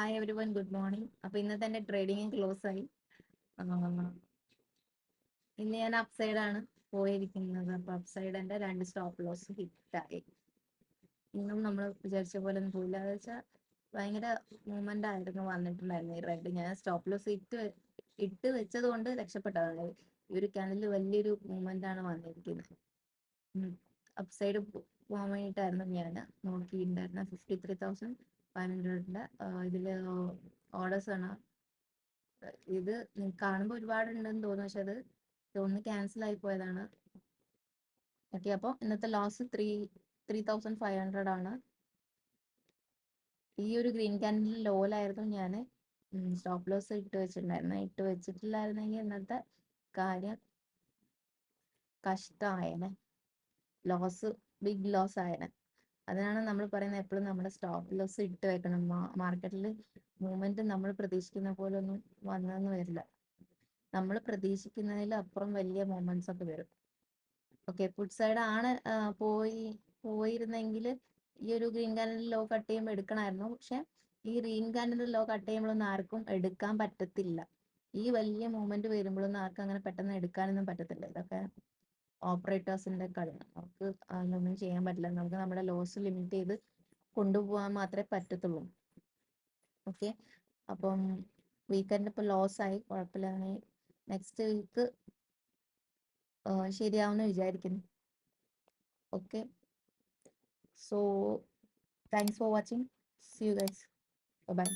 Hi every one, good morning. അപ്പൊ ഇന്ന് തന്നെ ട്രേഡിംഗ് ക്ലോസ് ആയി. ആ, ഇന്ന് ഞാൻ അപ് സൈഡ് ആണ് പോയിരിക്കുന്നത്. അപ്പൊ അപ് സൈഡ് എന്റെ 2 സ്റ്റോപ്പ് ലോസ് ഹിറ്റായി. ഇന്നും നമ്മൾ വിചാരിച്ച പോലെ ഒന്നും പോയില്ല. എന്ന് വെച്ചാൽ ഭയങ്കര മൂവ്മെന്റ് ആയിരുന്നു വന്നിട്ടുണ്ടായിരുന്നു ഈ റെഡ്. ഞാൻ സ്റ്റോപ്പ് ലോസ് ഇട്ട് വെച്ചത് കൊണ്ട് രക്ഷപ്പെട്ടതാണ്. ഈ ഒരു ക്യാനലിൽ വലിയൊരു മൂവ്മെന്റ് ആണ് വന്നിരിക്കുന്നത്. അപ് സൈഡ് പോകാൻ വേണ്ടിയിട്ടായിരുന്നു ഞാൻ നോക്കിയിട്ടുണ്ടായിരുന്നത്. 53,500 ഇതില് ഓർഡേഴ്സ് ആണ്. ഇത് കാണുമ്പോൾ ഒരുപാടുണ്ടെന്ന് തോന്നുന്നു, പക്ഷെ അത് ഒന്ന് ക്യാൻസൽ ആയി പോയതാണ്. ഓക്കെ, അപ്പോൾ ഇന്നത്തെ ലോസ് 3,500 ആണ്. ഈ ഒരു ഗ്രീൻ ക്യാൻഡിൽ ലോയിലായിരുന്നു ഞാൻ സ്റ്റോപ്പ് ലോസ് ഇട്ട് വെച്ചിട്ടുണ്ടായിരുന്നത്. ഇട്ട് വെച്ചിട്ടില്ലായിരുന്നെങ്കിൽ ഇന്നത്തെ കാര്യം കഷ്ടമായേനെ. Big loss ആയേനെ. അതിനാണ് നമ്മൾ പറയുന്നത് എപ്പോഴും നമ്മുടെ സ്റ്റോപ്പ് ലോസ് ഇട്ട് വെക്കണം. മാർക്കറ്റിൽ മൂവ്മെന്റ് നമ്മൾ പ്രതീക്ഷിക്കുന്ന പോലെ ഒന്നും വന്നെന്ന് വരില്ല. നമ്മൾ പ്രതീക്ഷിക്കുന്നതിൽ അപ്പുറം വലിയ മൂവ്മെന്റ്സ് ഒക്കെ വരും. ഓക്കെ, പുട്ട് സൈഡ് ആണ് പോയിരുന്നെങ്കിൽ ഈ ഒരു ഗ്രീൻ കാൻഡിൽ ലോ കട്ട് ചെയ്യുമ്പോൾ എടുക്കണമായിരുന്നു. പക്ഷെ ഈ ഗ്രീൻ കാൻഡിൽ ലോ കട്ട് ചെയ്യുമ്പോഴൊന്നും ആർക്കും എടുക്കാൻ പറ്റത്തില്ല. ഈ വലിയ മൂവ്മെന്റ് വരുമ്പോഴൊന്നും ആർക്കും അങ്ങനെ പെട്ടെന്ന് എടുക്കാനൊന്നും പറ്റത്തില്ല. ഇതൊക്കെ ഓപ്പറേറ്റേഴ്സിന്റെ കളിയാണ്. നമുക്ക് അതൊന്നും ചെയ്യാൻ പറ്റില്ല. നമുക്ക് നമ്മുടെ ലോസ് ലിമിറ്റ് ചെയ്ത് കൊണ്ടുപോകാൻ മാത്രമേ പറ്റത്തുള്ളൂ. ഓക്കെ, അപ്പം വീക്കെൻഡ് ഇപ്പൊ ലോസ് ആയി, കുഴപ്പമില്ല. നെക്സ്റ്റ് വീക്ക് ശരിയാവുമെന്ന് വിചാരിക്കുന്നു. Okay, so thanks for watching. See you guys. By.